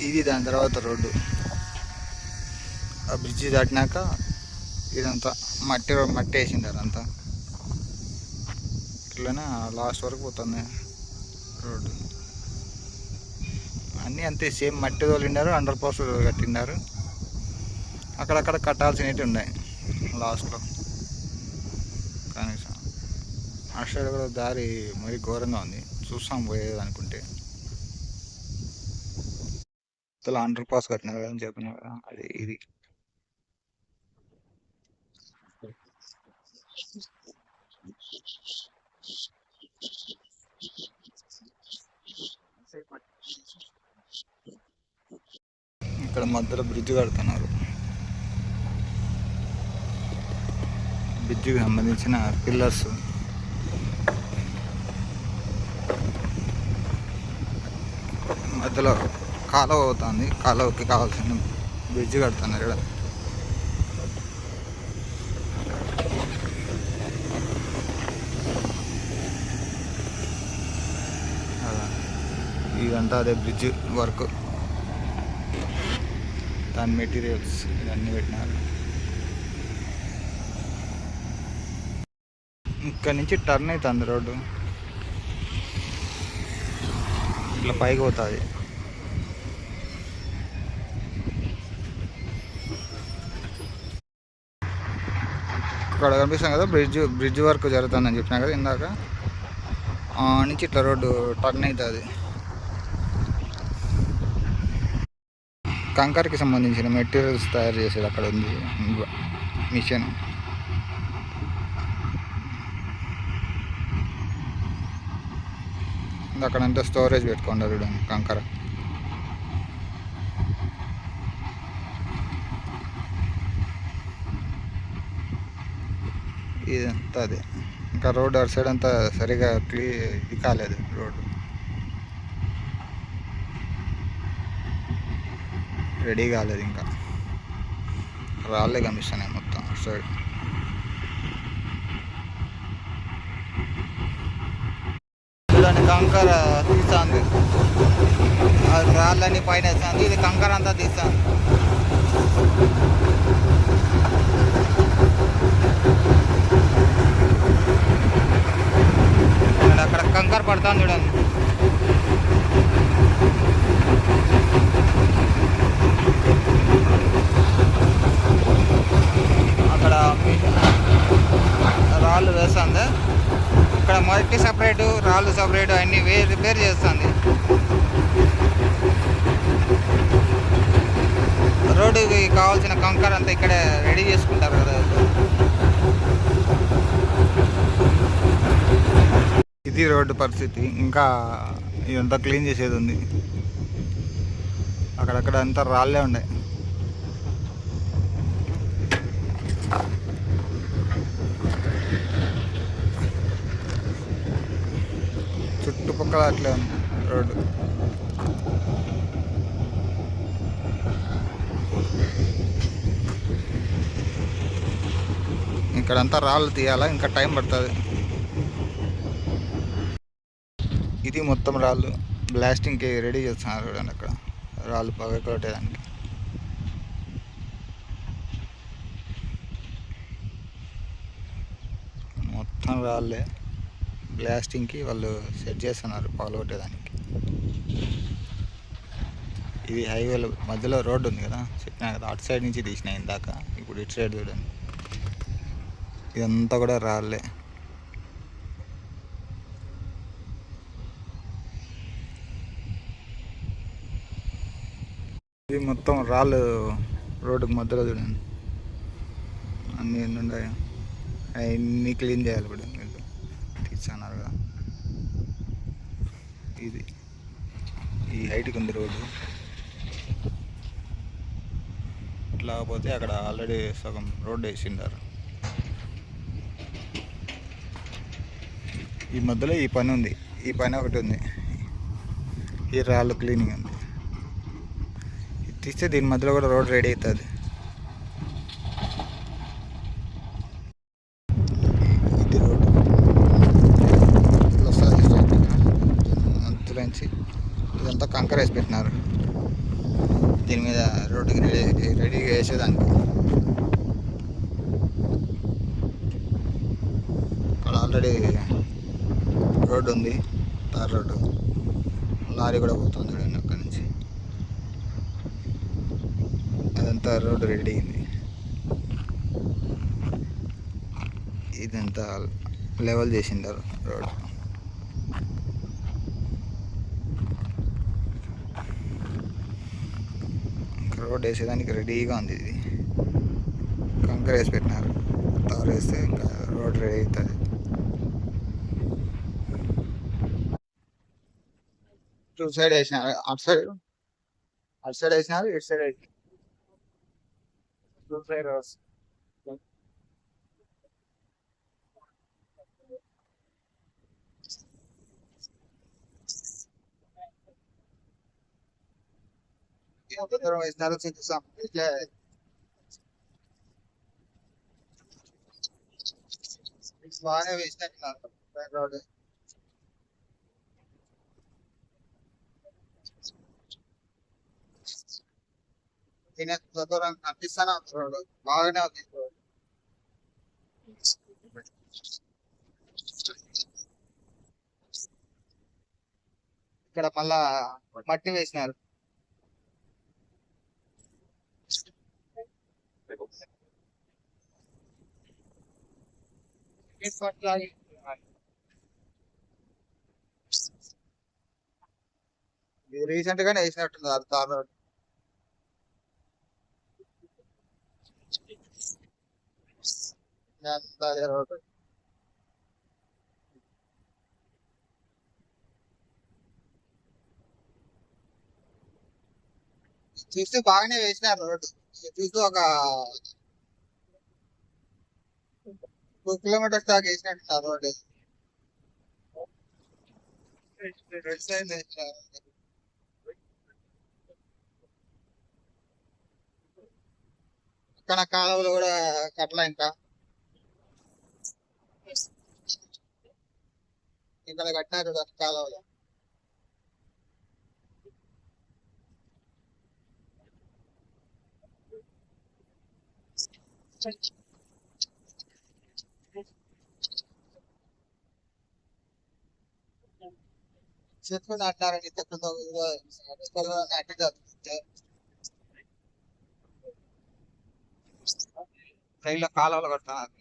ఇది దాని తర్వాత రోడ్డు. ఆ బ్రిడ్జి దాటినాక ఇదంతా మట్టి మట్టి వేసింది అదంతా. ఇట్లనే లాస్ట్ వరకు పోతుంది రోడ్డు. అన్నీ అంతే సేమ్ మట్టి తోలిండారు, అండర్ పాస్ కట్టిండారు. అక్కడక్కడ కట్టాల్సినవి ఉన్నాయి లాస్ట్లో. కనీసం అటు సైడ్ కూడా దారి మరీ ఘోరంగా ఉంది, చూస్తాం పోయేది అనుకుంటే. అసలు అండర్ పాస్ కట్టినారు కదా అని చెప్పినా కదా, అది ఇది. ఇక్కడ మధ్యలో బ్రిడ్జ్ కడుతున్నారు. బ్రిడ్జికి సంబంధించిన పిల్లర్స్. మధ్యలో కాలువ అవుతుంది, కాలువకి కావాల్సిన బ్రిడ్జ్ కడుతున్నారు ఇక్కడ. ఇదంతా అదే బ్రిడ్జ్ వర్క్, దాని మెటీరియల్స్ ఇవన్నీ పెట్టినారు. ఇక్కడ నుంచి టర్న్ అవుతుంది రోడ్డు, ఇట్లా పైకి పోతుంది. ఇక్కడ కనిపిస్తాం కదా బ్రిడ్జ్ వర్క్ జరుగుతుందని చెప్పినా కదా ఇందాక. నుంచి ఇట్లా రోడ్డు టర్న్ అవుతుంది. కంకర్కి సంబంధించిన మెటీరియల్స్ తయారు చేసేది అక్కడ ఉంది మిషన్. అక్కడంతా స్టోరేజ్ పెట్టుకుంటారు చూడండి కంకర. ఇదంతా అదే. ఇంకా రోడ్ అటు సైడ్ అంతా సరిగా ఇది కాలేదు రోడ్డు, రెడీ కాలేదు ఇంకా. రాళ్ళే కనిపిస్తున్నాయి మొత్తం అటు సైడ్. చూడండి కంకర తీస్తుంది, రాళ్ళని పైన వేస్తుంది, ఇది కంకర అంతా తీస్తుంది. అక్కడ కంకర పడుతుంది చూడండి. అక్కడ రాళ్ళు వేస్తుంది, ఇక్కడ మట్టి సపరేటు, రాళ్ళు సపరేటు, అన్నీ వేరు చేస్తుంది. రోడ్డుకి కావాల్సిన కంకర అంతా ఇక్కడే రెడీ చేసుకుంటారు కదా. ఇది రోడ్డు పరిస్థితి. ఇంకా ఇదంతా క్లీన్ చేసేది ఉంది. అక్కడక్కడ అంతా రాళ్ళే ఉన్నాయి. చుట్టుపక్కల అట్లే ఉంది రోడ్డు. ఇక్కడంతా రాళ్ళు తీయాలా, ఇంకా టైం పడుతుంది. ఇది మొత్తం రాళ్ళు బ్లాస్టింగ్కి రెడీ చేస్తున్నారు చూడండి. అక్కడ రాళ్ళు పగలగొట్టేదానికి మొత్తం రాళ్ళే బ్లాస్టింగ్కి వాళ్ళు సెట్ చేస్తున్నారు పగలగొట్టేదానికి. ఇది హైవేలో మధ్యలో రోడ్డు ఉంది కదా, చెప్పినా కదా అటు సైడ్ నుంచి తీసినాయి ఇందాక. ఇప్పుడు ఇటు సైడ్ చూడండి, ఇదంతా కూడా రాళ్ళే. ఇది మొత్తం రాళ్ళు రోడ్డుకి మధ్యలో చూడండి, అన్నీ ఎన్ని ఉన్నాయి. అవన్నీ క్లీన్ చేయాలి ఇప్పుడు, తీస్తున్నారు కదా. ఇది ఈ హైట్కి ఉంది రోడ్డు. ఇట్లా పోతే అక్కడ ఆల్రెడీ సగం రోడ్డు వేసిండారు. ఈ మధ్యలో ఈ పని ఉంది, ఈ పని ఒకటి ఉంది, ఈ రాళ్ళు క్లీనింగ్ ఉంది. ఇది తీస్తే దీని మధ్యలో కూడా రోడ్ రెడీ అవుతుంది. ఇది రోడ్డు అంతులోంచి ఇదంతా కంకర వేసి పెట్టినారు. దీని మీద రోడ్డుకి రెడీగా వేసేదానికి. అక్కడ ఆల్రెడీ రోడ్డు ఉంది, తార్ రోడ్డు. లారీ కూడా పోతుంది చూడండి అక్కడి నుంచి. అదంతా రోడ్డు రెడీ అయింది. ఇదంతా లెవెల్ చేసిండారు రోడ్. రోడ్ వేసేదానికి రెడీగా ఉంది. ఇది కంకర వేసి పెట్టినారు, తారు వేస్తే ఇంకా రోడ్ రెడీ అవుతుంది. టూ సైడ్ వేసినారు, అటు సైడ్ వేసినారు, ఇటు సైడ్ వేసినారు. Two side roads. దూరం వేసినారు, చూపిస్తాం. బాగానే వేసినట్టున్నారు రోడ్. దూరం కనిపిస్తానే ఉంది రోడ్, బాగానే ఉంది రోడ్. ఇక్కడ మళ్ళా మట్టి వేసినారు. రీసెంట్ గానే వేసినట్టుంది అది తార్ రోడ్. రోడ్ చూస్తే బాగానే వేసినారు రోడ్డు. చూస్తే ఒక 2 కిలోమీటర్స్ దాకా వేసినట్టు రోడ్డు. రెడ్ సైడ్ వేసినారు. అక్కడ కాలువలు కూడా కట్టలే ఇంకా. ఇక్కడ కట్టినారు కాలువలు. చెట్లు నాటినారండి, చెట్లు ట్రైన్లో కాలువలు కడుతున్నారు.